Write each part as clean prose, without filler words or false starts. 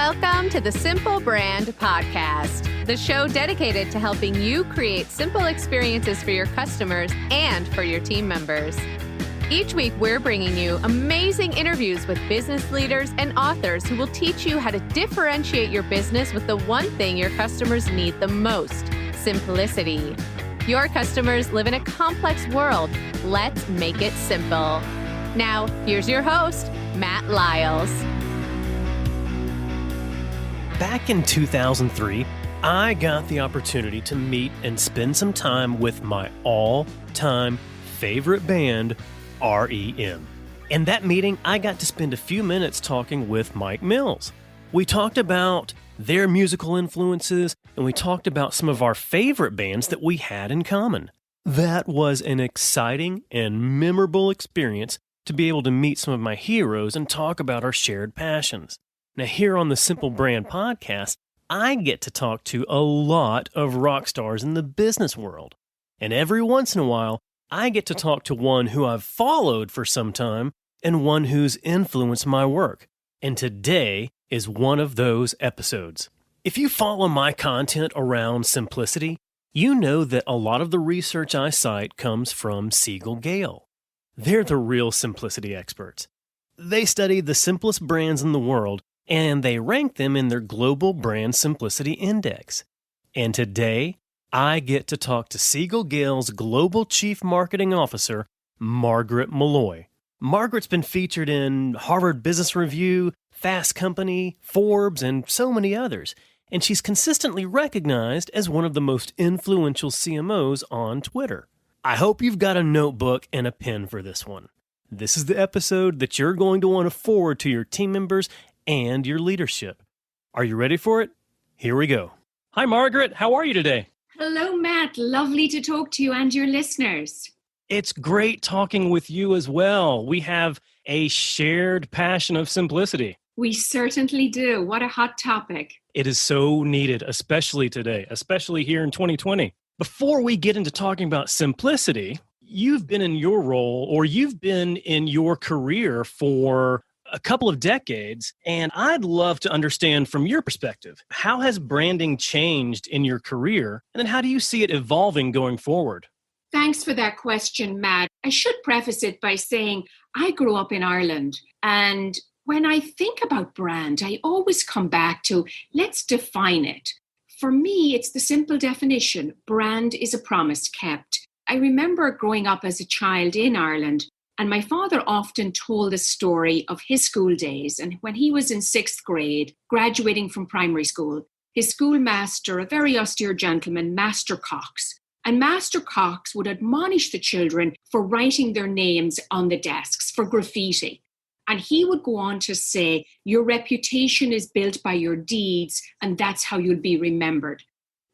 Welcome to the Simple Brand Podcast, the show dedicated to helping you create simple experiences for your customers and for your team members. Each week, we're bringing you amazing interviews with business leaders and authors who will teach you how to differentiate your business with the one thing your customers need the most: simplicity. Your customers live in a complex world. Let's make it simple. Now, here's your host, Matt Lyles. Back in 2003, I got the opportunity to meet and spend some time with my all-time favorite band, REM. In that meeting, I got to spend a few minutes talking with Mike Mills. We talked about their musical influences, and we talked about some of our favorite bands that we had in common. That was an exciting and memorable experience to be able to meet some of my heroes and talk about our shared passions. Now, here on the Simple Brand Podcast, I get to talk to a lot of rock stars in the business world. And every once in a while, I get to talk to one who I've followed for some time and one who's influenced my work. And today is one of those episodes. If you follow my content around simplicity, you know that a lot of the research I cite comes from Siegel+Gale. They're the real simplicity experts. They study the simplest brands in the world, and they rank them in their Global Brand Simplicity Index. And today, I get to talk to Siegel+Gale's Global Chief Marketing Officer, Margaret Molloy. Margaret's been featured in Harvard Business Review, Fast Company, Forbes, and so many others, and she's consistently recognized as one of the most influential CMOs on Twitter. I hope you've got a notebook and a pen for this one. This is the episode that you're going to want to forward to your team members and your leadership. Are you ready for it? Here we go. Hi, Margaret. How are you today? Hello, Matt. Lovely to talk to you and your listeners. It's great talking with you as well. We have a shared passion of simplicity. We certainly do. What a hot topic. It is so needed, especially today, especially here in 2020. Before we get into talking about simplicity, you've been in your role, or you've been in your career for a couple of decades, and I'd love to understand from your perspective, how has branding changed in your career, and then how do you see it evolving going forward? Thanks for that question, Matt. I should preface it by saying I grew up in Ireland, and when I think about brand, I always come back to, let's define it. For me, it's the simple definition: brand is a promise kept. I remember growing up as a child in Ireland, and my father often told a story of his school days. And when he was in 6th grade, graduating from primary school, his schoolmaster, a very austere gentleman, Master Cox. And Master Cox would admonish the children for writing their names on the desks, for graffiti. And he would go on to say, your reputation is built by your deeds, and that's how you'll be remembered.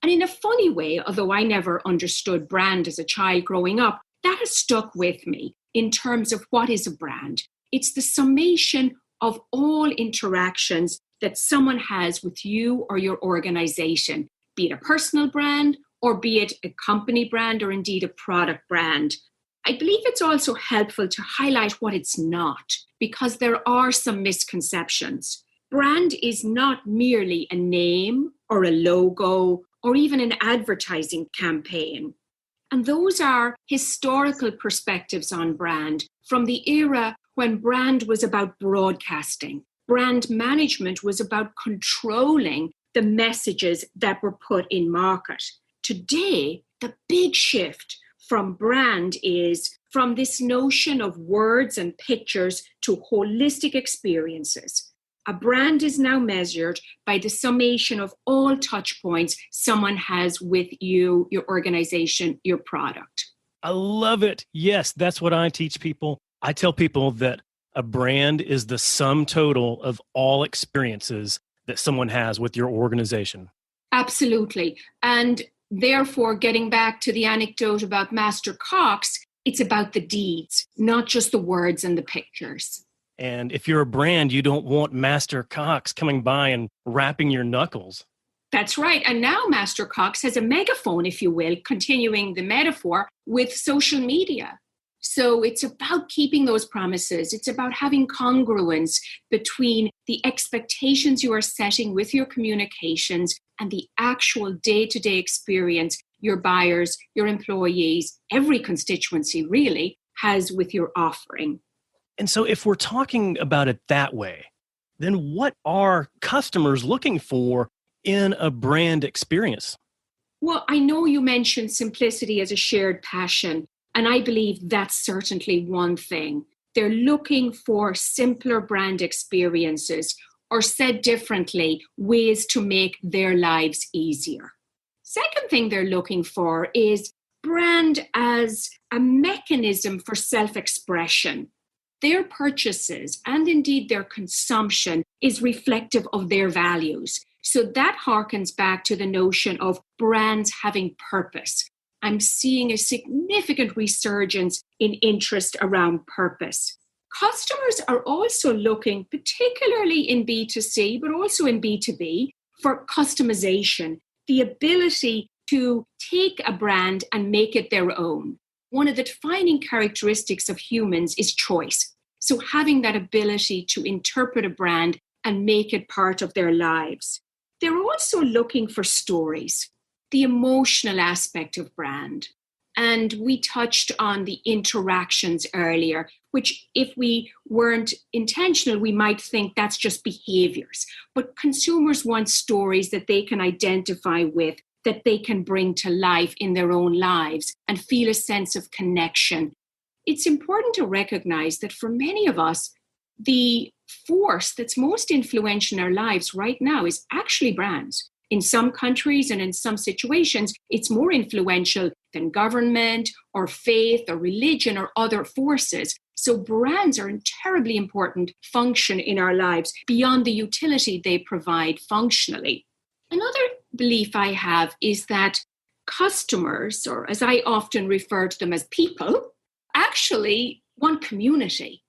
And in a funny way, although I never understood brand as a child growing up, that has stuck with me. In terms of what is a brand, it's the summation of all interactions that someone has with you or your organization, be it a personal brand or be it a company brand or indeed a product brand. I believe it's also helpful to highlight what it's not, because there are some misconceptions. Brand is not merely a name or a logo or even an advertising campaign. And those are historical perspectives on brand from the era when brand was about broadcasting. Brand management was about controlling the messages that were put in market. Today, the big shift from brand is from this notion of words and pictures to holistic experiences. A brand is now measured by the summation of all touch points someone has with you, your organization, your product. I love it. Yes, that's what I teach people. I tell people that a brand is the sum total of all experiences that someone has with your organization. Absolutely. And therefore, getting back to the anecdote about Master Cox, it's about the deeds, not just the words and the pictures. And if you're a brand, you don't want Master Cox coming by and rapping your knuckles. That's right. And now Master Cox has a megaphone, if you will, continuing the metaphor, with social media. So it's about keeping those promises. It's about having congruence between the expectations you are setting with your communications and the actual day-to-day experience your buyers, your employees, every constituency really has with your offering. And so if we're talking about it that way, then what are customers looking for in a brand experience? Well, I know you mentioned simplicity as a shared passion, and I believe that's certainly one thing. They're looking for simpler brand experiences, or said differently, ways to make their lives easier. Second thing they're looking for is brand as a mechanism for self-expression. Their purchases and indeed their consumption is reflective of their values. So that harkens back to the notion of brands having purpose. I'm seeing a significant resurgence in interest around purpose. Customers are also looking, particularly in B2C, but also in B2B, for customization, the ability to take a brand and make it their own. One of the defining characteristics of humans is choice. So having that ability to interpret a brand and make it part of their lives. They're also looking for stories, the emotional aspect of brand. And we touched on the interactions earlier, which if we weren't intentional, we might think that's just behaviors. But consumers want stories that they can identify with, that they can bring to life in their own lives and feel a sense of connection. It's important to recognize that for many of us, the force that's most influential in our lives right now is actually brands. In some countries and in some situations, it's more influential than government or faith or religion or other forces. So brands are a terribly important function in our lives beyond the utility they provide functionally. Another belief I have is that customers, or as I often refer to them as people, actually want community.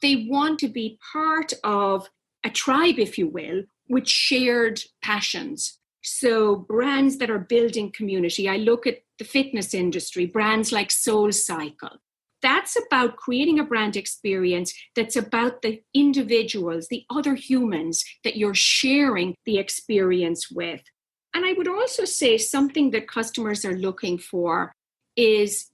They want to be part of a tribe, if you will, with shared passions. So brands that are building community, I look at the fitness industry, brands like SoulCycle. That's about creating a brand experience that's about the individuals, the other humans that you're sharing the experience with. And I would also say something that customers are looking for is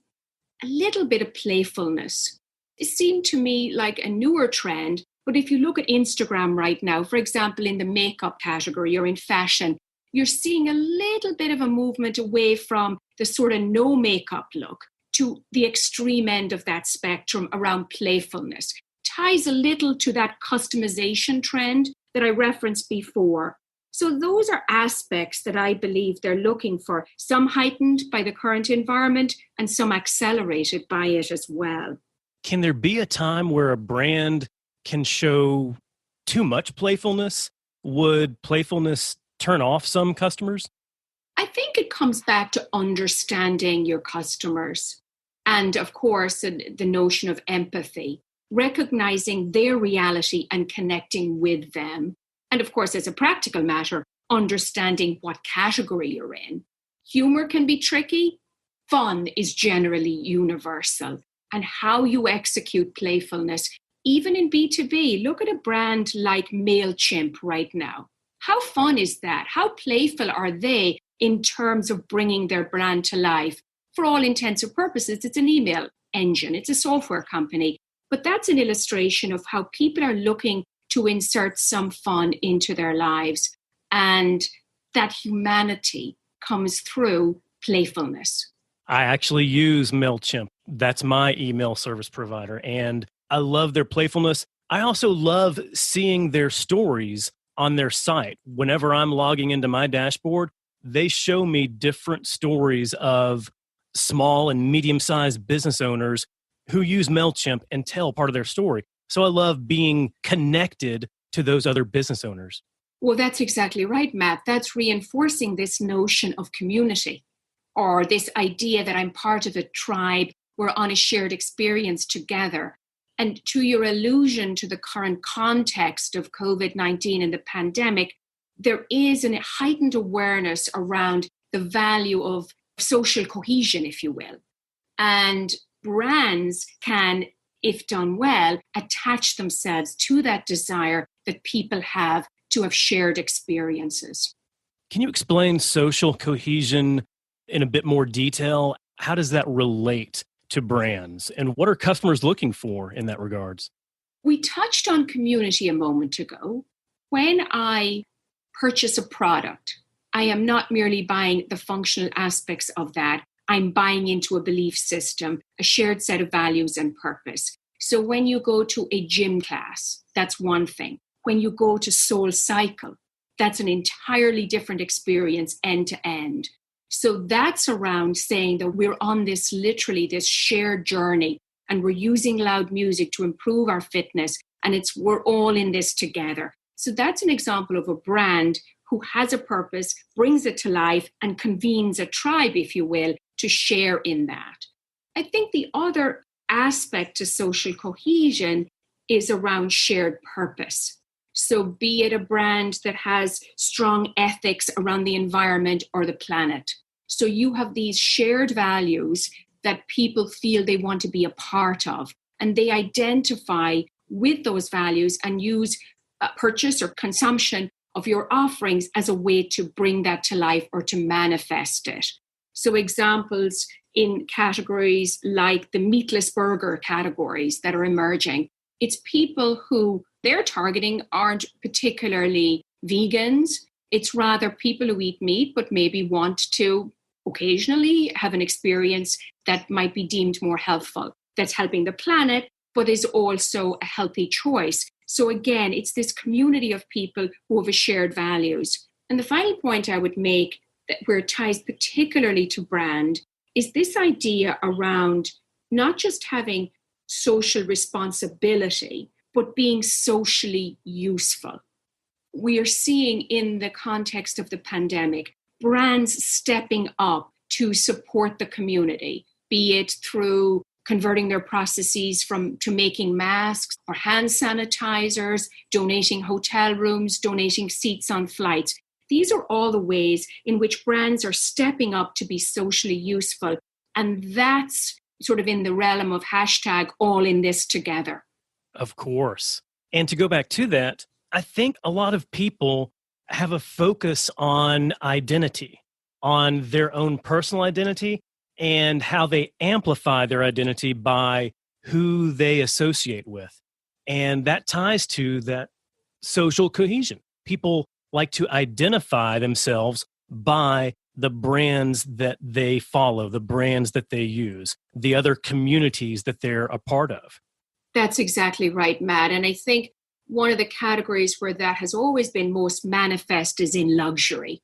a little bit of playfulness. It seemed to me like a newer trend, but if you look at Instagram right now, for example, in the makeup category or in fashion, you're seeing a little bit of a movement away from the sort of no makeup look to the extreme end of that spectrum around playfulness. Ties a little to that customization trend that I referenced before. So those are aspects that I believe they're looking for, some heightened by the current environment and some accelerated by it as well. Can there be a time where a brand can show too much playfulness? Would playfulness turn off some customers? I think it comes back to understanding your customers. And of course, the notion of empathy, recognizing their reality and connecting with them. And of course, as a practical matter, understanding what category you're in. Humor can be tricky. Fun is generally universal. And how you execute playfulness, even in B2B, look at a brand like MailChimp right now. How fun is that? How playful are they in terms of bringing their brand to life? For all intents and purposes, it's an email engine. It's a software company. But that's an illustration of how people are looking to insert some fun into their lives. And that humanity comes through playfulness. I actually use MailChimp. That's my email service provider. And I love their playfulness. I also love seeing their stories on their site. Whenever I'm logging into my dashboard, they show me different stories of small and medium-sized business owners who use MailChimp and tell part of their story. So I love being connected to those other business owners. Well, that's exactly right, Matt. That's reinforcing this notion of community, or this idea that I'm part of a tribe, we're on a shared experience together. And to your allusion to the current context of COVID-19 and the pandemic, there is a heightened awareness around the value of social cohesion, if you will. And brands can, if done well, attach themselves to that desire that people have to have shared experiences. Can you explain social cohesion in a bit more detail? How does that relate to brands, and what are customers looking for in that regards? We touched on community a moment ago. When I purchase a product, I am not merely buying the functional aspects of that. I'm buying into a belief system, a shared set of values and purpose. So when you go to a gym class, that's one thing. When you go to Soul Cycle, that's an entirely different experience end to end. So that's around saying that we're on this shared journey, and we're using loud music to improve our fitness, and we're all in this together. So that's an example of a brand who has a purpose, brings it to life, and convenes a tribe, if you will, to share in that. I think the other aspect to social cohesion is around shared purpose. So be it a brand that has strong ethics around the environment or the planet. So you have these shared values that people feel they want to be a part of, and they identify with those values and use purchase or consumption of your offerings as a way to bring that to life or to manifest it. So examples in categories like the meatless burger categories that are emerging, it's people who they're targeting aren't particularly vegans. It's rather people who eat meat but maybe want to occasionally have an experience that might be deemed more helpful, that's helping the planet, but is also a healthy choice. So again, it's this community of people who have shared values. And the final point I would make, that where it ties particularly to brand, is this idea around not just having social responsibility, but being socially useful. We are seeing in the context of the pandemic, brands stepping up to support the community, be it through converting their processes to making masks or hand sanitizers, donating hotel rooms, donating seats on flights. These are all the ways in which brands are stepping up to be socially useful. And that's sort of in the realm of hashtag all in this together. Of course. And to go back to that, I think a lot of people have a focus on identity, on their own personal identity, and how they amplify their identity by who they associate with. And that ties to that social cohesion. People like to identify themselves by the brands that they follow, the brands that they use, the other communities that they're a part of. That's exactly right, Matt. And I think one of the categories where that has always been most manifest is in luxury,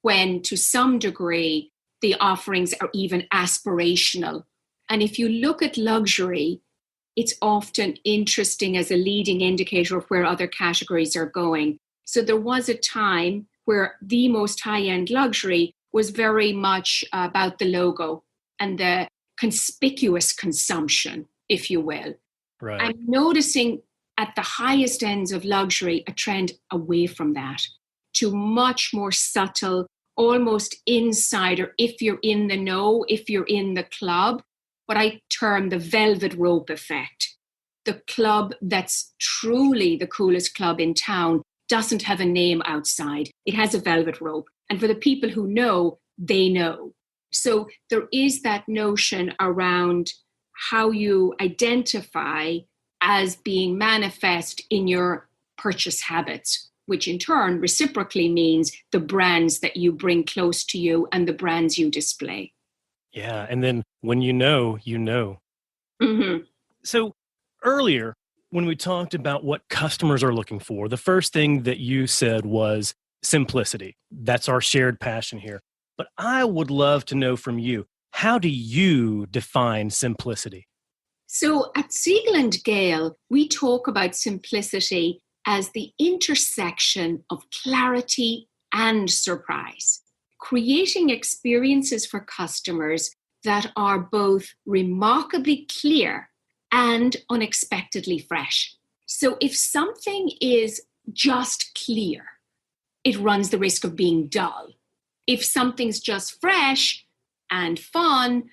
when to some degree, the offerings are even aspirational. And if you look at luxury, it's often interesting as a leading indicator of where other categories are going. So there was a time where the most high-end luxury was very much about the logo and the conspicuous consumption, if you will. Right. I'm noticing at the highest ends of luxury a trend away from that to much more subtle, almost insider, if you're in the know, if you're in the club, what I term the velvet rope effect. The club that's truly the coolest club in town doesn't have a name outside. It has a velvet rope. And for the people who know, they know. So there is that notion around how you identify as being manifest in your purchase habits, which in turn reciprocally means the brands that you bring close to you and the brands you display. Yeah. And then when you know, you know. Mm-hmm. So earlier, when we talked about what customers are looking for, the first thing that you said was simplicity. That's our shared passion here. But I would love to know from you, how do you define simplicity? So at Siegel+Gale, we talk about simplicity as the intersection of clarity and surprise, creating experiences for customers that are both remarkably clear and unexpectedly fresh. So if something is just clear, it runs the risk of being dull. If something's just fresh and fun,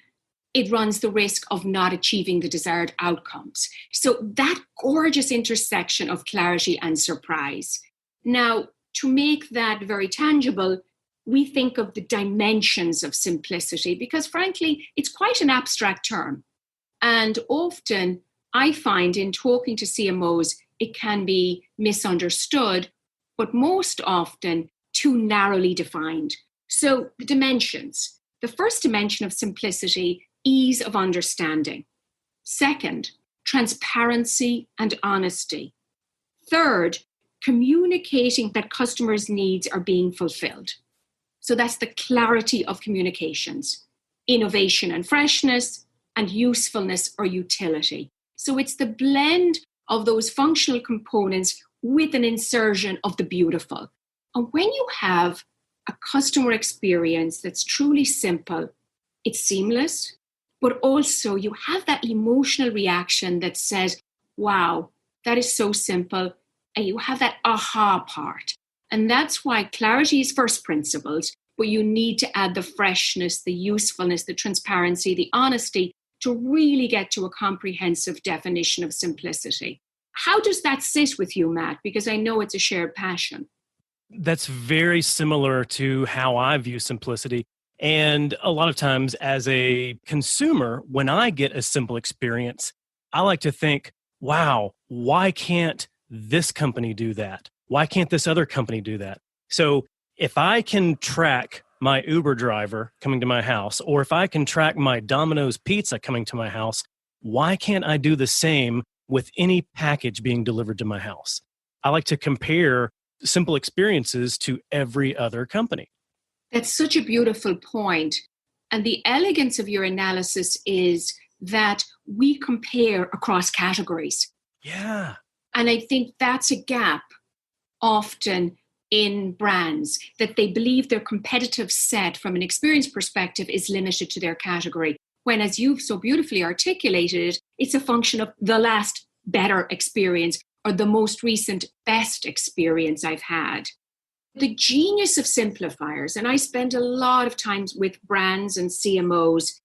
it runs the risk of not achieving the desired outcomes. So that gorgeous intersection of clarity and surprise. Now, to make that very tangible, we think of the dimensions of simplicity because, frankly, it's quite an abstract term. And often I find in talking to CMOs, it can be misunderstood, but most often too narrowly defined. So the dimensions. The first dimension of simplicity, ease of understanding. Second, transparency and honesty. Third, communicating that customers' needs are being fulfilled. So that's the clarity of communications, innovation and freshness, and usefulness or utility. So it's the blend of those functional components with an insertion of the beautiful. And when you have a customer experience that's truly simple, it's seamless, but also you have that emotional reaction that says, wow, that is so simple. And you have that aha part. And that's why clarity is first principles, but you need to add the freshness, the usefulness, the transparency, the honesty to really get to a comprehensive definition of simplicity. How does that sit with you, Matt? Because I know it's a shared passion. That's very similar to how I view simplicity. And a lot of times as a consumer, when I get a simple experience, I like to think, wow, why can't this company do that? Why can't this other company do that? So if I can track my Uber driver coming to my house, or if I can track my Domino's pizza coming to my house, why can't I do the same with any package being delivered to my house? I like to compare simple experiences to every other company. That's such a beautiful point. And the elegance of your analysis is that we compare across categories. Yeah. And I think that's a gap often in brands, that they believe their competitive set from an experience perspective is limited to their category. When, as you've so beautifully articulated, it's a function of the last better experience or the most recent best experience I've had. The genius of simplifiers, and I spend a lot of time with brands and CMOs,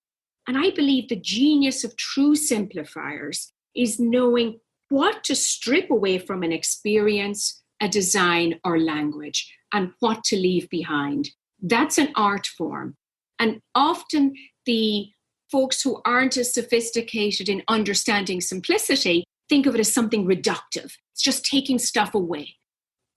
and I believe the genius of true simplifiers is knowing what to strip away from an experience, a design, or language, and what to leave behind. That's an art form. And often the folks who aren't as sophisticated in understanding simplicity think of it as something reductive. It's just taking stuff away.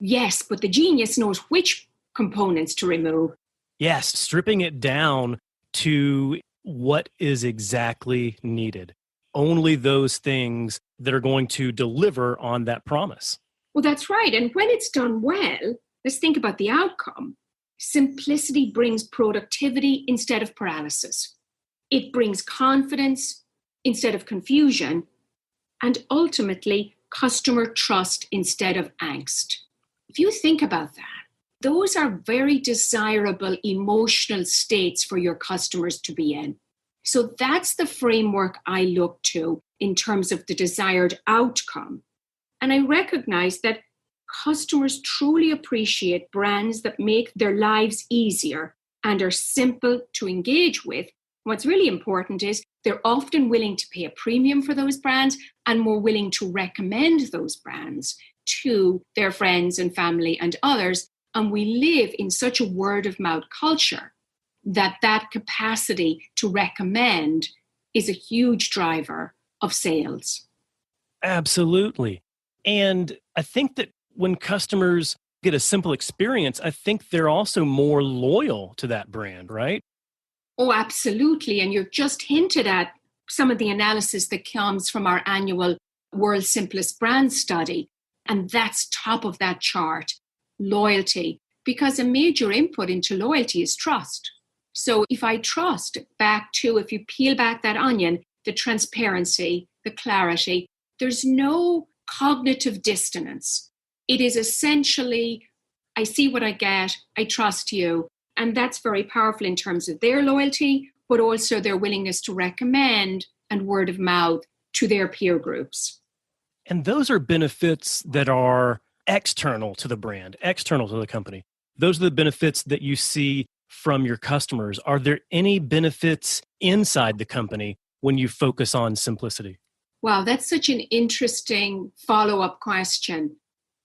Yes, but the genius knows which components to remove. Yes, stripping it down to what is exactly needed. Only those things that are going to deliver on that promise. Well, that's right. And when it's done well, let's think about the outcome. Simplicity brings productivity instead of paralysis. It brings confidence instead of confusion, and ultimately customer trust instead of angst. If you think about that, those are very desirable emotional states for your customers to be in. So that's the framework I look to in terms of the desired outcome. And I recognize that customers truly appreciate brands that make their lives easier and are simple to engage with. What's really important is they're often willing to pay a premium for those brands and more willing to recommend those brands to their friends and family and others. And we live in such a word of mouth culture that capacity to recommend is a huge driver of sales. Absolutely. And I think that when customers get a simple experience, I think they're also more loyal to that brand, right? Oh, absolutely. And you've just hinted at some of the analysis that comes from our annual World's Simplest Brand study. And that's top of that chart, loyalty, because a major input into loyalty is trust. So if I trust back to, if you peel back that onion, the transparency, the clarity, there's no cognitive dissonance. It is essentially, I see what I get, I trust you. And that's very powerful in terms of their loyalty, but also their willingness to recommend and word of mouth to their peer groups. And those are benefits that are external to the brand, external to the company. Those are the benefits that you see from your customers? Are there any benefits inside the company when you focus on simplicity? Wow, that's such an interesting follow-up question.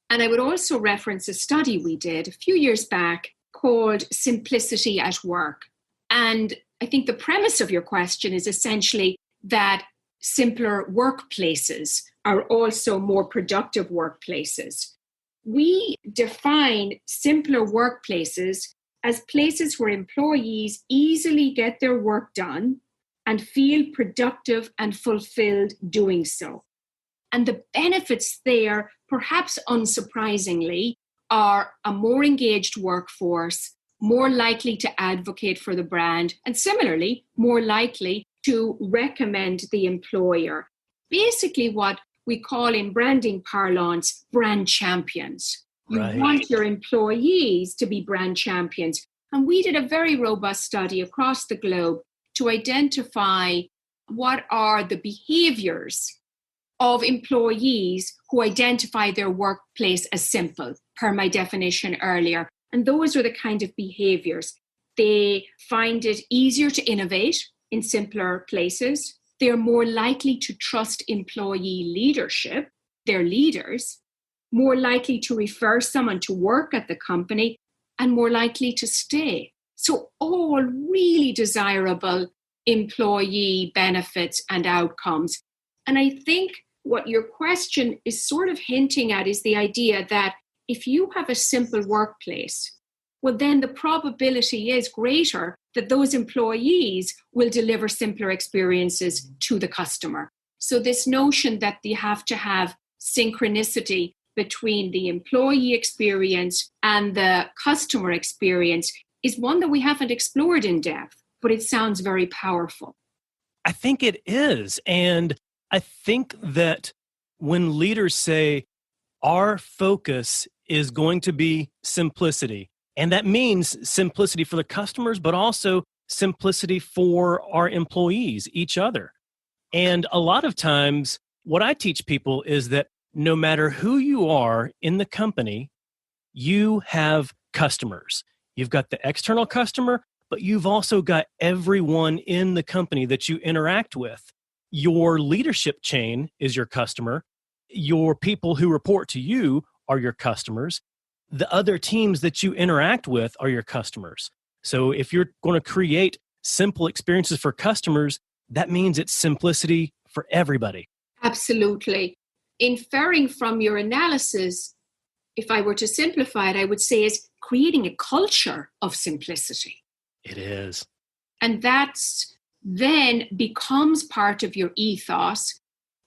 And I would also reference a study we did a few years back called Simplicity at Work. And I think the premise of your question is essentially that simpler workplaces are also more productive workplaces. We define simpler workplaces as places where employees easily get their work done and feel productive and fulfilled doing so. And the benefits there, perhaps unsurprisingly, are a more engaged workforce, more likely to advocate for the brand, and similarly, more likely to recommend the employer. Basically, what we call in branding parlance, brand champions. You want your employees to be brand champions. And we did a very robust study across the globe to identify what are the behaviors of employees who identify their workplace as simple, per my definition earlier. And those are the kind of behaviors. They find it easier to innovate in simpler places. They're more likely to trust employee leadership, their leaders, more likely to refer someone to work at the company, and more likely to stay. So all really desirable employee benefits and outcomes. And I think what your question is sort of hinting at is the idea that if you have a simple workplace, well, then the probability is greater that those employees will deliver simpler experiences to the customer. So this notion that you have to have synchronicity between the employee experience and the customer experience is one that we haven't explored in depth, but it sounds very powerful. I think it is. And I think that when leaders say our focus is going to be simplicity, and that means simplicity for the customers, but also simplicity for our employees, each other. And a lot of times, what I teach people is that no matter who you are in the company, you have customers. You've got the external customer, but you've also got everyone in the company that you interact with. Your leadership chain is your customer. Your people who report to you are your customers. The other teams that you interact with are your customers. So if you're going to create simple experiences for customers, that means it's simplicity for everybody. Absolutely. Inferring from your analysis, if I were to simplify it, I would say is creating a culture of simplicity. It is. And that's then becomes part of your ethos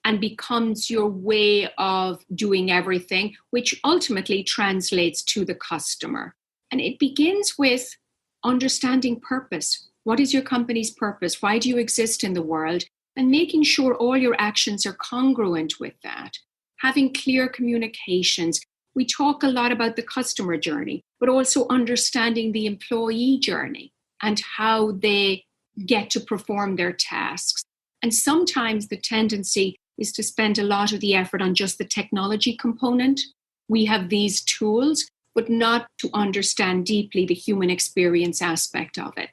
and becomes your way of doing everything, which ultimately translates to the customer. And it begins with understanding purpose. What is your company's purpose? Why do you exist in the world? And making sure all your actions are congruent with that. Having clear communications. We talk a lot about the customer journey, but also understanding the employee journey and how they get to perform their tasks. And sometimes the tendency is to spend a lot of the effort on just the technology component. We have these tools, but not to understand deeply the human experience aspect of it.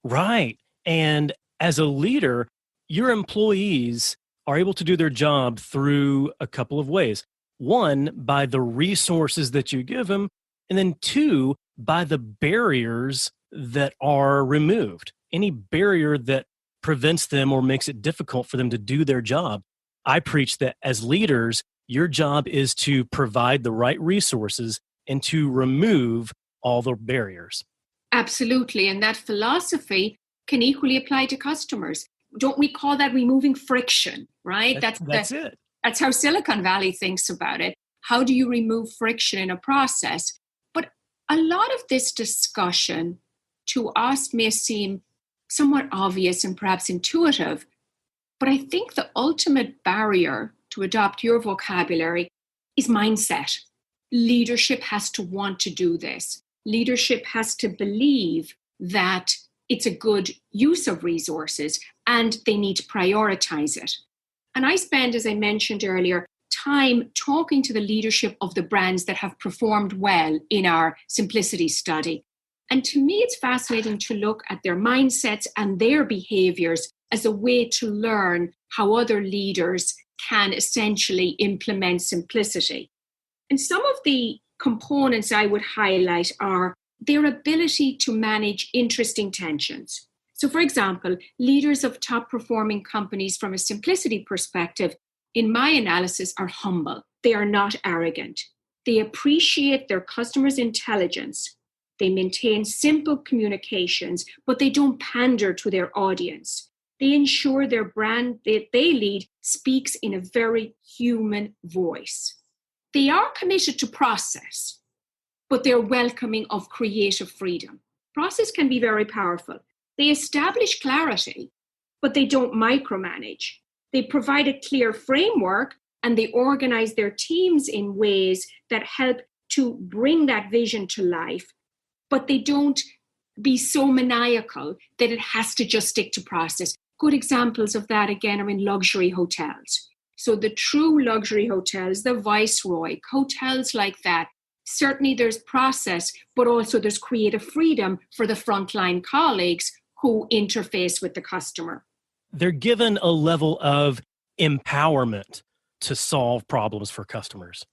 Right. And as a leader, your employees are able to do their job through a couple of ways. One, by the resources that you give them, and then two, by the barriers that are removed. Any barrier that prevents them or makes it difficult for them to do their job. I preach that as leaders, your job is to provide the right resources and to remove all the barriers. Absolutely. And that philosophy can equally apply to customers. Don't we call that removing friction, right? That's it. That's how Silicon Valley thinks about it. How do you remove friction in a process? But a lot of this discussion to us may seem somewhat obvious and perhaps intuitive, but I think the ultimate barrier, to adopt your vocabulary, is mindset. Leadership has to want to do this. Leadership has to believe that it's a good use of resources and they need to prioritize it. And I spend, as I mentioned earlier, time talking to the leadership of the brands that have performed well in our simplicity study. And to me, it's fascinating to look at their mindsets and their behaviors as a way to learn how other leaders can essentially implement simplicity. And some of the components I would highlight are their ability to manage interesting tensions. So, for example, leaders of top performing companies from a simplicity perspective, in my analysis, are humble. They are not arrogant. They appreciate their customers' intelligence. They maintain simple communications, but they don't pander to their audience. They ensure their brand that they lead speaks in a very human voice. They are committed to process, but they're welcoming of creative freedom. Process can be very powerful. They establish clarity, but they don't micromanage. They provide a clear framework and they organize their teams in ways that help to bring that vision to life, but they don't be so maniacal that it has to just stick to process. Good examples of that, again, are in luxury hotels. So the true luxury hotels, the Viceroy, hotels like that, certainly there's process, but also there's creative freedom for the frontline colleagues who interface with the customer. They're given a level of empowerment to solve problems for customers.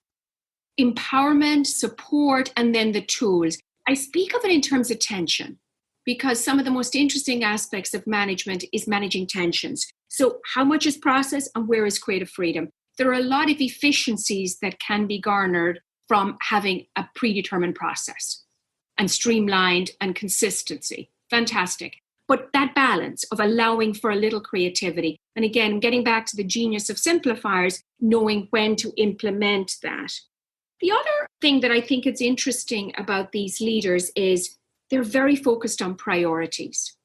Empowerment, support, and then the tools. I speak of it in terms of tension because some of the most interesting aspects of management is managing tensions. So how much is process and where is creative freedom? There are a lot of efficiencies that can be garnered from having a predetermined process and streamlined and consistency. Fantastic. But that balance of allowing for a little creativity, and again, getting back to the genius of simplifiers, knowing when to implement that. The other thing that I think is interesting about these leaders is they're very focused on priorities.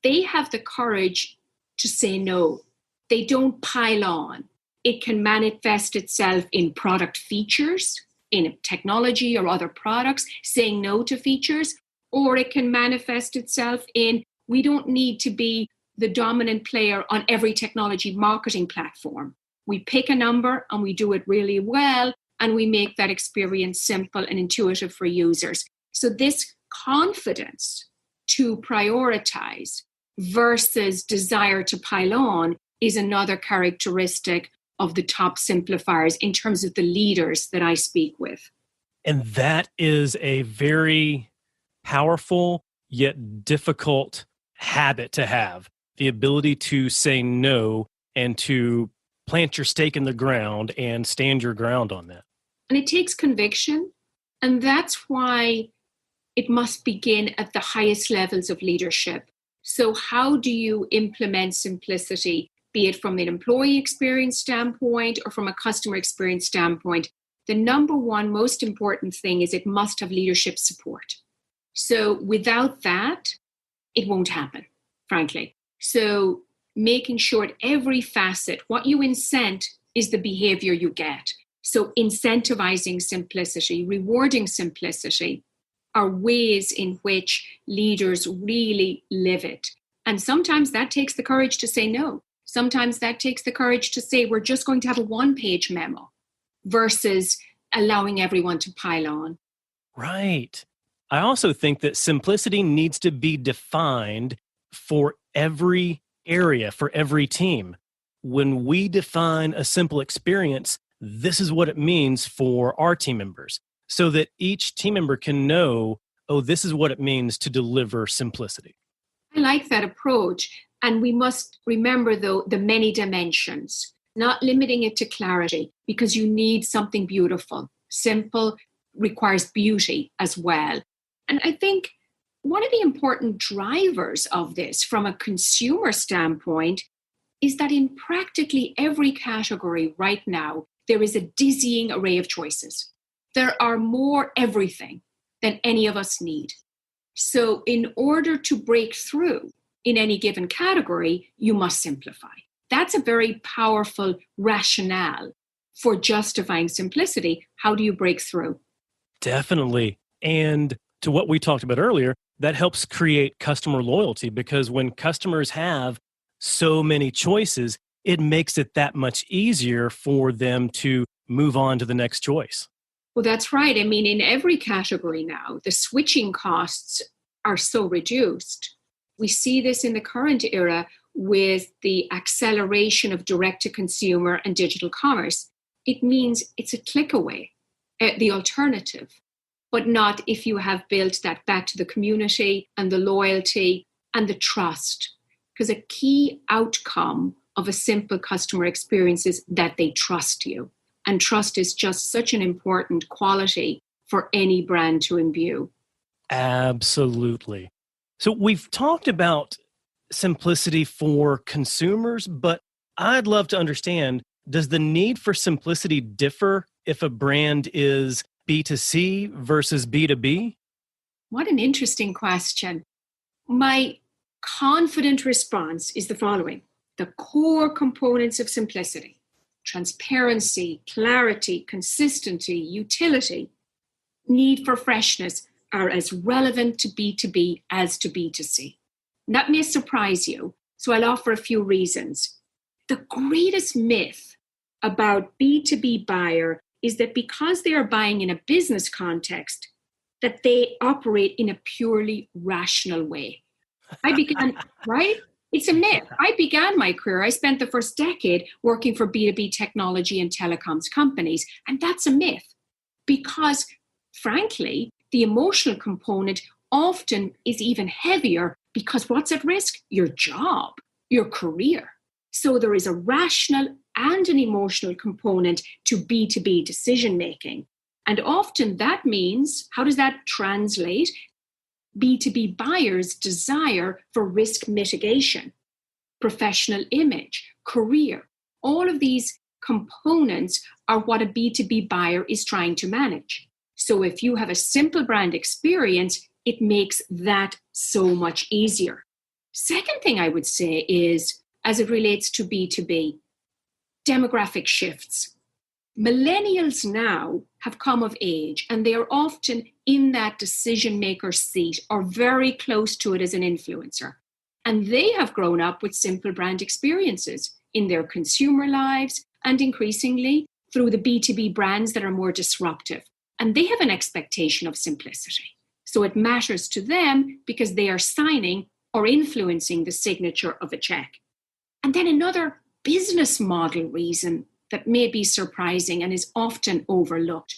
They have the courage to say no. They don't pile on. It can manifest itself in product features, in technology or other products, saying no to features, or it can manifest itself in we don't need to be the dominant player on every technology marketing platform. We pick a number and we do it really well, and we make that experience simple and intuitive for users. So this confidence to prioritize versus desire to pile on is another characteristic of the top simplifiers in terms of the leaders that I speak with. And that is a very powerful yet difficult habit to have. The ability to say no and to plant your stake in the ground and stand your ground on that. And it takes conviction. And that's why it must begin at the highest levels of leadership. So how do you implement simplicity, be it from an employee experience standpoint or from a customer experience standpoint? The number one most important thing is it must have leadership support. So without that, it won't happen, frankly. So making sure at every facet, what you incent is the behavior you get. So incentivizing simplicity, rewarding simplicity are ways in which leaders really live it. And sometimes that takes the courage to say no. Sometimes that takes the courage to say we're just going to have a one-page memo versus allowing everyone to pile on. Right. I also think that simplicity needs to be defined for every area, for every team. When we define a simple experience, this is what it means for our team members, so that each team member can know, oh, this is what it means to deliver simplicity. I like that approach. And we must remember, though, the many dimensions, not limiting it to clarity, because you need something beautiful. Simple requires beauty as well. And I think one of the important drivers of this from a consumer standpoint is that in practically every category right now, there is a dizzying array of choices. There are more everything than any of us need. So in order to break through in any given category, you must simplify. That's a very powerful rationale for justifying simplicity. How do you break through? Definitely. And to what we talked about earlier, that helps create customer loyalty, because when customers have so many choices, it makes it that much easier for them to move on to the next choice. Well, that's right. I mean, in every category now, the switching costs are so reduced. We see this in the current era with the acceleration of direct-to-consumer and digital commerce. It means it's a click away, the alternative, but not if you have built that back to the community and the loyalty and the trust. Because a key outcome of a simple customer experience is that they trust you. And trust is just such an important quality for any brand to imbue. Absolutely. So we've talked about simplicity for consumers, but I'd love to understand, does the need for simplicity differ if a brand is B2C versus B2B? What an interesting question. My confident response is the following. The core components of simplicity, transparency, clarity, consistency, utility, need for freshness are as relevant to B2B as to B2C. That may surprise you, so I'll offer a few reasons. The greatest myth about B2B buyer is that because they are buying in a business context, that they operate in a purely rational way. Right? It's a myth. I began my career, I spent the first decade working for B2B technology and telecoms companies, and that's a myth because, frankly, the emotional component often is even heavier because what's at risk? Your job, your career. So there is a rational and an emotional component to B2B decision making. And often that means, how does that translate? B2B buyers' desire for risk mitigation, professional image, career. All of these components are what a B2B buyer is trying to manage. So if you have a simple brand experience, it makes that so much easier. Second thing I would say is, as it relates to B2B, demographic shifts. Millennials now have come of age and they are often in that decision maker seat or very close to it as an influencer. And they have grown up with simple brand experiences in their consumer lives and increasingly through the B2B brands that are more disruptive. And they have an expectation of simplicity. So it matters to them because they are signing or influencing the signature of a check. And then another business model reason that may be surprising and is often overlooked.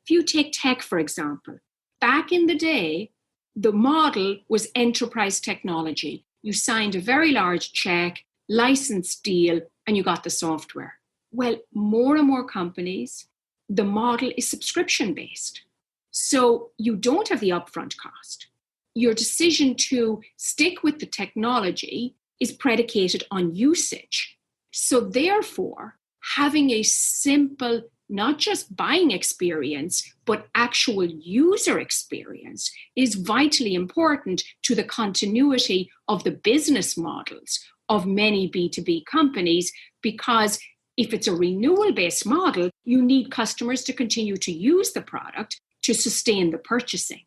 If you take tech, for example, back in the day, the model was enterprise technology. You signed a very large check, license deal, and you got the software. Well, more and more companies, the model is subscription-based. So you don't have the upfront cost. Your decision to stick with the technology is predicated on usage. So therefore, having a simple, not just buying experience, but actual user experience is vitally important to the continuity of the business models of many B2B companies, because if it's a renewal-based model, you need customers to continue to use the product to sustain the purchasing.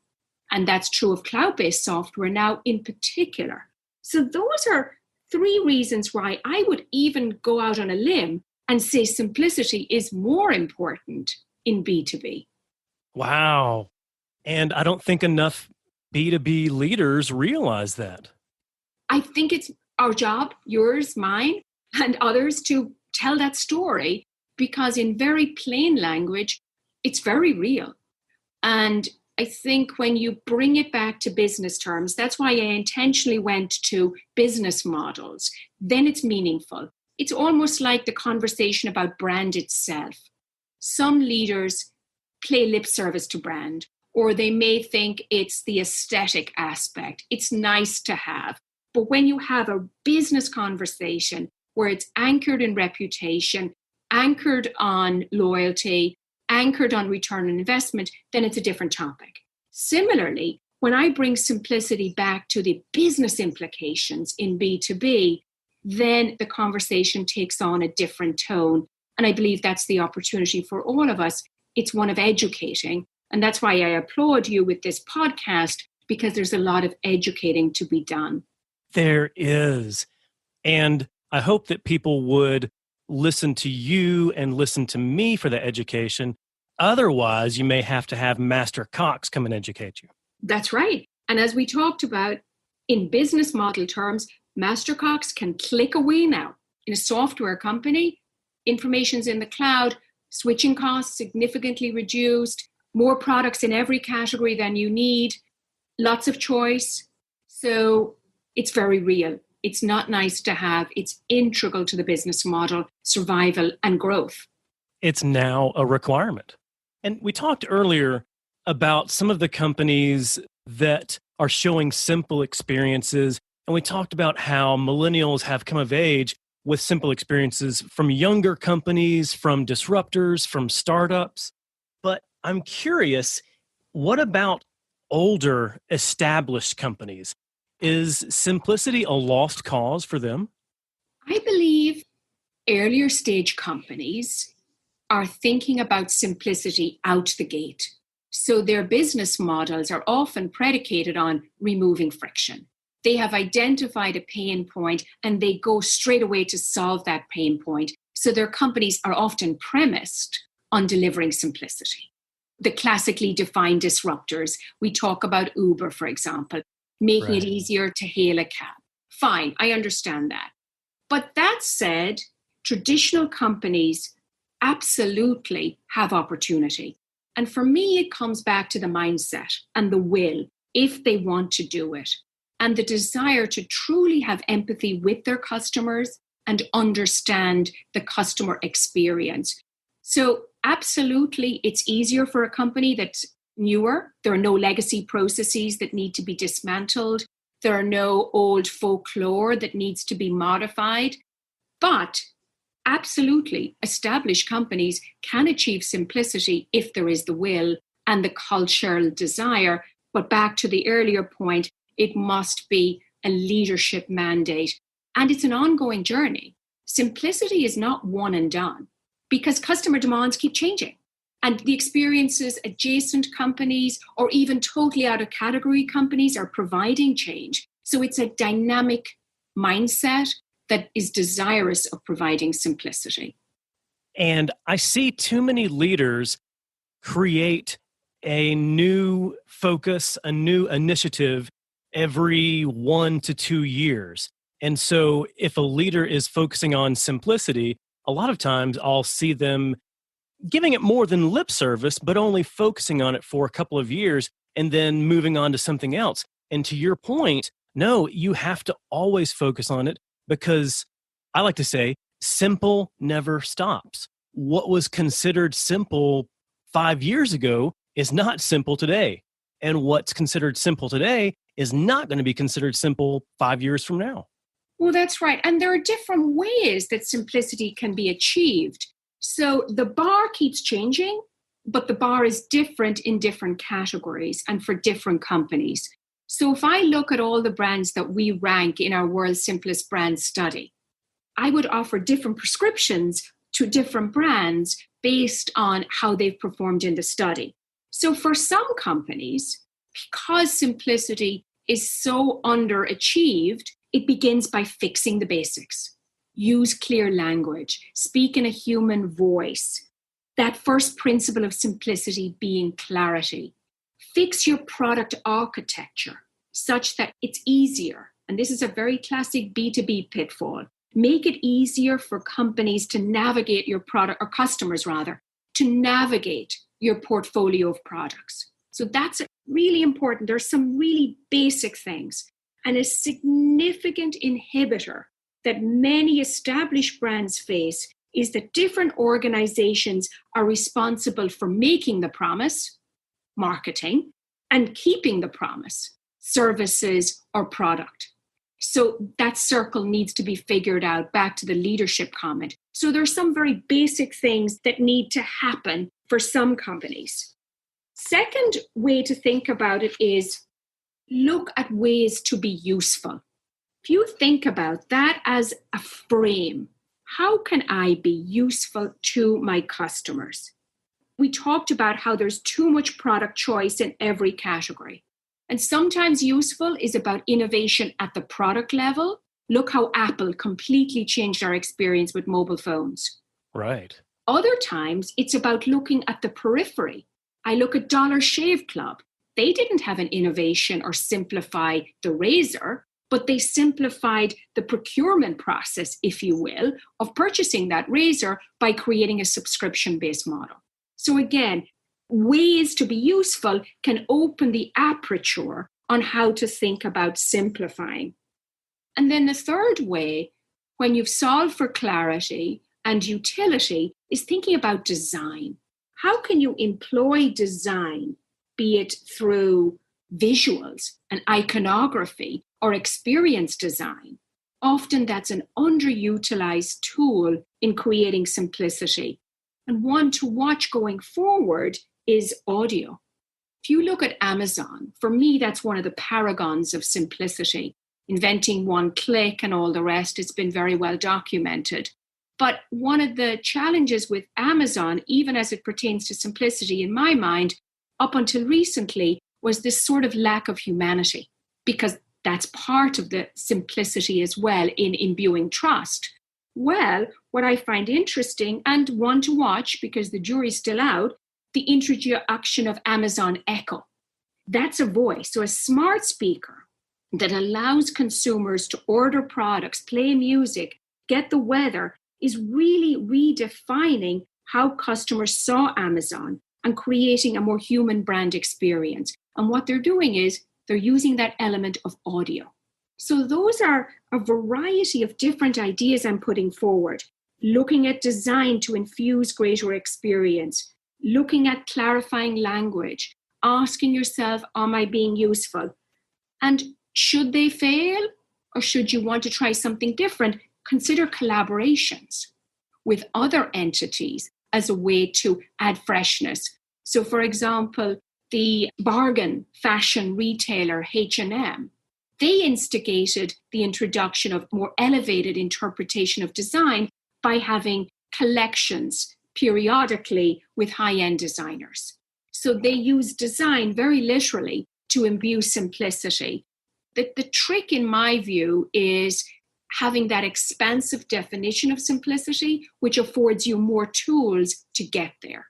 And that's true of cloud-based software now in particular. So those are three reasons why I would even go out on a limb and say simplicity is more important in B2B. Wow. And I don't think enough B2B leaders realize that. I think it's our job, yours, mine, and others, to tell that story because in very plain language, it's very real. And I think when you bring it back to business terms, that's why I intentionally went to business models. Then it's meaningful. It's almost like the conversation about brand itself. Some leaders play lip service to brand, or they may think it's the aesthetic aspect. It's nice to have. But when you have a business conversation where it's anchored in reputation, anchored on loyalty, anchored on return on investment, then it's a different topic. Similarly, when I bring simplicity back to the business implications in B2B, then the conversation takes on a different tone. And I believe that's the opportunity for all of us. It's one of educating. And that's why I applaud you with this podcast, because there's a lot of educating to be done. There is. And I hope that people would listen to you and listen to me for the education. Otherwise, you may have to have Master Cox come and educate you. That's right. And as we talked about, in business model terms, Mastercox can click away now. In a software company, information's in the cloud, switching costs significantly reduced, more products in every category than you need, lots of choice. So it's very real. It's not nice to have. It's integral to the business model, survival, and growth. It's now a requirement. And we talked earlier about some of the companies that are showing simple experiences. And we talked about how millennials have come of age with simple experiences from younger companies, from disruptors, from startups. But I'm curious, what about older established companies? Is simplicity a lost cause for them? I believe earlier stage companies are thinking about simplicity out the gate. So their business models are often predicated on removing friction. They have identified a pain point and they go straight away to solve that pain point. So their companies are often premised on delivering simplicity. The classically defined disruptors, we talk about Uber, for example, making it easier to hail a cab. Fine, I understand that. But that said, traditional companies absolutely have opportunity. And for me, it comes back to the mindset and the will, if they want to do it, and the desire to truly have empathy with their customers and understand the customer experience. So absolutely, it's easier for a company that's newer. There are no legacy processes that need to be dismantled. There are no old folklore that needs to be modified. But absolutely, established companies can achieve simplicity if there is the will and the cultural desire. But back to the earlier point, it must be a leadership mandate. And it's an ongoing journey. Simplicity is not one and done because customer demands keep changing. And the experiences adjacent companies or even totally out of category companies are providing change. So it's a dynamic mindset that is desirous of providing simplicity. And I see too many leaders create a new focus, a new initiative every 1 to 2 years. And so if a leader is focusing on simplicity, a lot of times I'll see them giving it more than lip service, but only focusing on it for a couple of years and then moving on to something else. And to your point, no, you have to always focus on it because I like to say, simple never stops. What was considered simple 5 years ago is not simple today. And what's considered simple today is not going to be considered simple 5 years from now. Well, that's right. And there are different ways that simplicity can be achieved. So the bar keeps changing, but the bar is different in different categories and for different companies. So if I look at all the brands that we rank in our World's Simplest Brands study, I would offer different prescriptions to different brands based on how they've performed in the study. So for some companies, because simplicity is so underachieved, it begins by fixing the basics. Use clear language, speak in a human voice. That first principle of simplicity being clarity. Fix your product architecture such that it's easier. And this is a very classic B2B pitfall. Make it easier for companies to navigate your product, or customers rather, to navigate your portfolio of products. So that's really important. There's some really basic things. And a significant inhibitor that many established brands face is that different organizations are responsible for making the promise, marketing, and keeping the promise, services or product. So that circle needs to be figured out, back to the leadership comment. So there's some very basic things that need to happen for some companies. Second way to think about it is look at ways to be useful. If you think about that as a frame, how can I be useful to my customers? We talked about how there's too much product choice in every category. And sometimes useful is about innovation at the product level. Look how Apple completely changed our experience with mobile phones. Right. Other times, it's about looking at the periphery. I look at Dollar Shave Club. They didn't have an innovation or simplify the razor, but they simplified the procurement process, if you will, of purchasing that razor by creating a subscription-based model. So again, ways to be useful can open the aperture on how to think about simplifying. And then the third way, when you've solved for clarity and utility, is thinking about design. How can you employ design, be it through visuals and iconography or experience design? Often that's an underutilized tool in creating simplicity. And one to watch going forward is audio. If you look at Amazon, for me, that's one of the paragons of simplicity. Inventing one click and all the rest, it's been very well documented. But one of the challenges with Amazon, even as it pertains to simplicity in my mind, up until recently, was this sort of lack of humanity, because that's part of the simplicity as well in imbuing trust. Well, what I find interesting and one to watch, because the jury's still out, the introduction of Amazon Echo. That's a voice, so a smart speaker that allows consumers to order products, play music, get the weather, is really redefining how customers saw Amazon and creating a more human brand experience. And what they're doing is they're using that element of audio. So those are a variety of different ideas I'm putting forward. Looking at design to infuse greater experience, looking at clarifying language, asking yourself, am I being useful? And should they fail, or should you want to try something different? Consider collaborations with other entities as a way to add freshness. So, for example, the bargain fashion retailer H&M, they instigated the introduction of more elevated interpretation of design by having collections periodically with high-end designers. So they use design very literally to imbue simplicity. The trick, in my view, is having that expansive definition of simplicity, which affords you more tools to get there.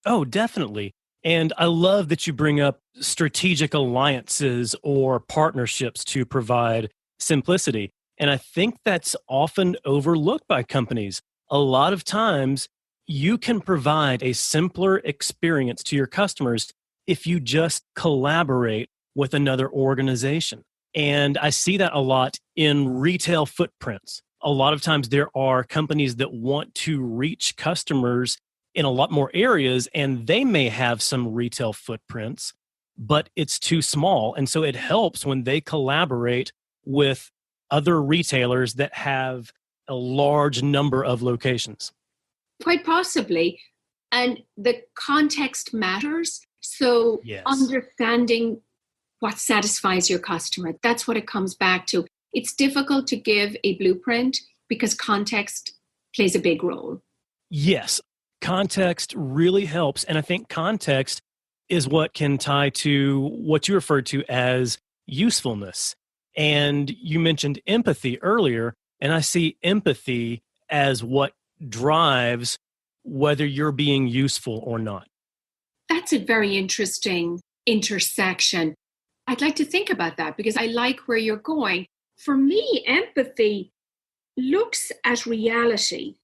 Oh, definitely. And I love that you bring up strategic alliances or partnerships to provide simplicity. And I think that's often overlooked by companies. A lot of times, you can provide a simpler experience to your customers if you just collaborate with another organization. And I see that a lot in retail footprints. A lot of times there are companies that want to reach customers in a lot more areas, and they may have some retail footprints, but it's too small. And so it helps when they collaborate with other retailers that have a large number of locations. Quite possibly. And the context matters. So Yes. Understanding what satisfies your customer, that's what it comes back to. It's difficult to give a blueprint because context plays a big role. Yes, context really helps. And I think context is what can tie to what you referred to as usefulness. And you mentioned empathy earlier, and I see empathy as what drives whether you're being useful or not. That's a very interesting intersection. I'd like to think about that because I like where you're going. For me, empathy looks at reality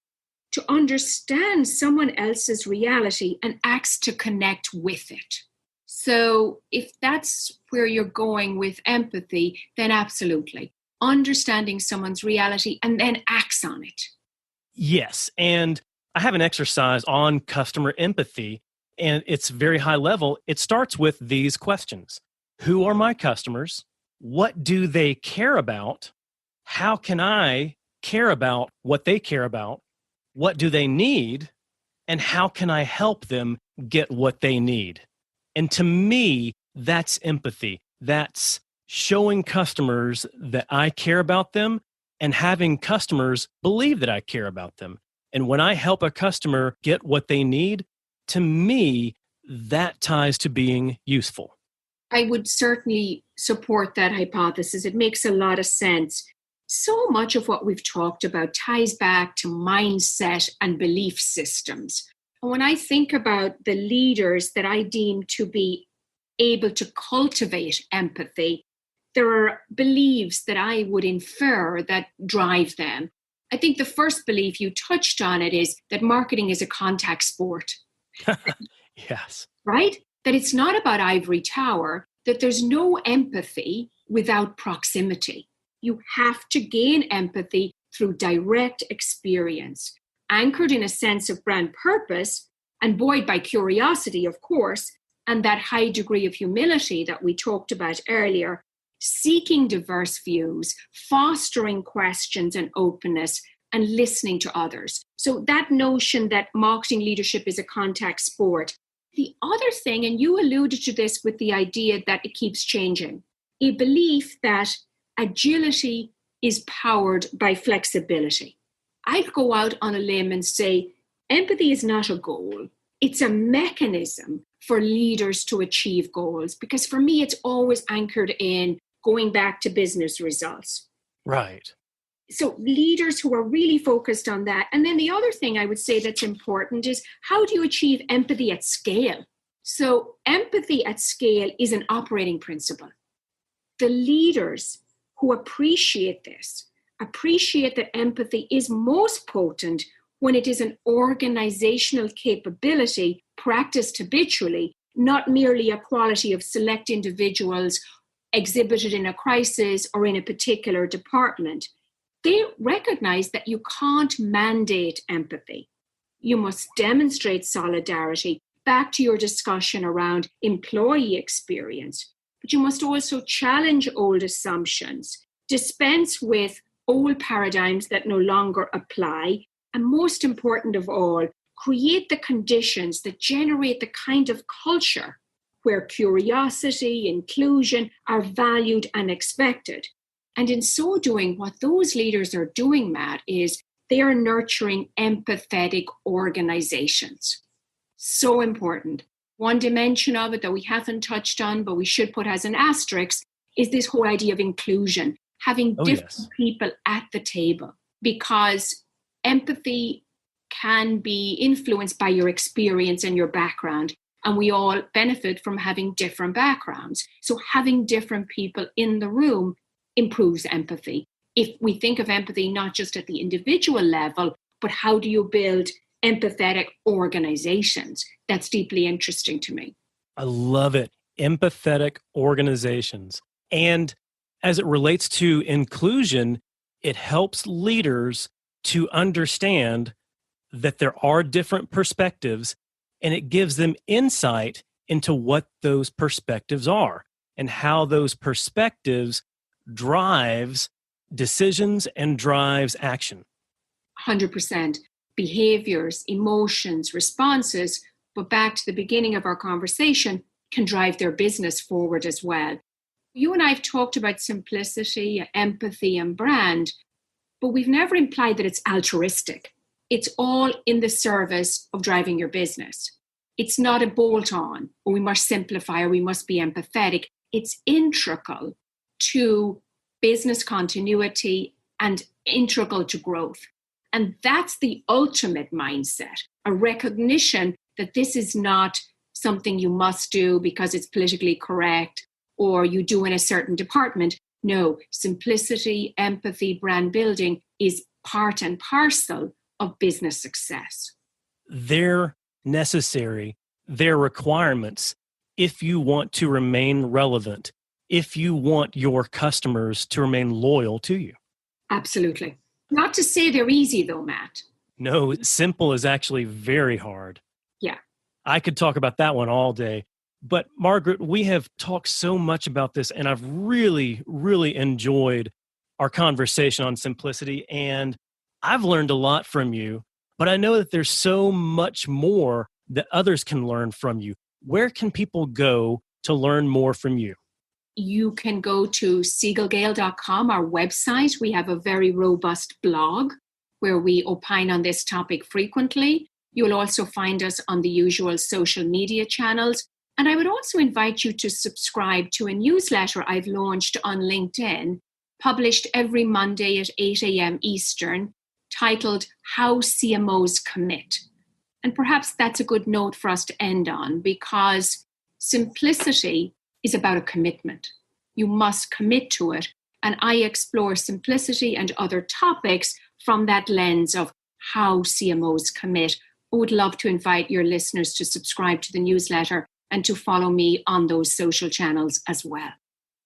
to understand someone else's reality and acts to connect with it. So if that's where you're going with empathy, then absolutely. Understanding someone's reality and then acts on it. Yes, and I have an exercise on customer empathy, and it's very high level. It starts with these questions. Who are my customers? What do they care about? How can I care about what they care about? What do they need? And how can I help them get what they need? And to me, that's empathy. That's showing customers that I care about them and having customers believe that I care about them. And when I help a customer get what they need, to me, that ties to being useful. I would certainly support that hypothesis. It makes a lot of sense. So much of what we've talked about ties back to mindset and belief systems. And when I think about the leaders that I deem to be able to cultivate empathy, there are beliefs that I would infer that drive them. I think the first belief, you touched on it, is that marketing is a contact sport. Yes. Right? That it's not about ivory tower, that there's no empathy without proximity. You have to gain empathy through direct experience, anchored in a sense of brand purpose and buoyed by curiosity, of course, and that high degree of humility that we talked about earlier, seeking diverse views, fostering questions and openness, and listening to others. So that notion that marketing leadership is a contact sport. The other thing, and you alluded to this with the idea that it keeps changing, a belief that agility is powered by flexibility. I'd go out on a limb and say empathy is not a goal. It's a mechanism for leaders to achieve goals, because for me, it's always anchored in going back to business results. Right. So leaders who are really focused on that. And then the other thing I would say that's important is, how do you achieve empathy at scale? So empathy at scale is an operating principle. The leaders who appreciate this, appreciate that empathy is most potent when it is an organizational capability practiced habitually, not merely a quality of select individuals exhibited in a crisis or in a particular department. They recognize that you can't mandate empathy. You must demonstrate solidarity, back to your discussion around employee experience. But you must also challenge old assumptions, dispense with old paradigms that no longer apply, and most important of all, create the conditions that generate the kind of culture where curiosity, inclusion are valued and expected. And in so doing, what those leaders are doing, Matt, is they are nurturing empathetic organizations. So important. One dimension of it that we haven't touched on, but we should put as an asterisk, is this whole idea of inclusion, having different people at the table, because empathy can be influenced by your experience and your background. And we all benefit from having different backgrounds. So having different people in the room improves empathy. If we think of empathy not just at the individual level, but how do you build empathetic organizations? That's deeply interesting to me. I love it. Empathetic organizations. And as it relates to inclusion, it helps leaders to understand that there are different perspectives, and it gives them insight into what those perspectives are and how those perspectives drives decisions and drives action. 100%. Behaviors, emotions, responses, but back to the beginning of our conversation, can drive their business forward as well. You and I have talked about simplicity, empathy, and brand, but we've never implied that it's altruistic. It's all in the service of driving your business. It's not a bolt-on, or we must simplify, or we must be empathetic. It's integral to business continuity and integral to growth. And that's the ultimate mindset, a recognition that this is not something you must do because it's politically correct or you do in a certain department. No, simplicity, empathy, brand building is part and parcel of business success. They're necessary, they're requirements if you want to remain relevant, if you want your customers to remain loyal to you. Absolutely. Not to say they're easy though, Matt. No, simple is actually very hard. Yeah. I could talk about that one all day. But Margaret, we have talked so much about this, and I've really, really enjoyed our conversation on simplicity, and I've learned a lot from you, but I know that there's so much more that others can learn from you. Where can people go to learn more from you? You can go to Siegel+Gale.com, our website. We have a very robust blog where we opine on this topic frequently. You'll also find us on the usual social media channels. And I would also invite you to subscribe to a newsletter I've launched on LinkedIn, published every Monday at 8 a.m. Eastern, titled How CMOs Commit. And perhaps that's a good note for us to end on, because simplicity is about a commitment. You must commit to it. And I explore simplicity and other topics from that lens of how CMOs commit. I would love to invite your listeners to subscribe to the newsletter and to follow me on those social channels as well.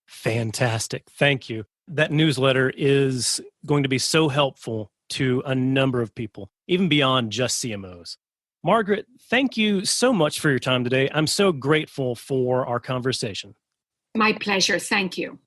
Fantastic. Thank you. That newsletter is going to be so helpful to a number of people, even beyond just CMOs. Margaret, thank you so much for your time today. I'm so grateful for our conversation. My pleasure. Thank you.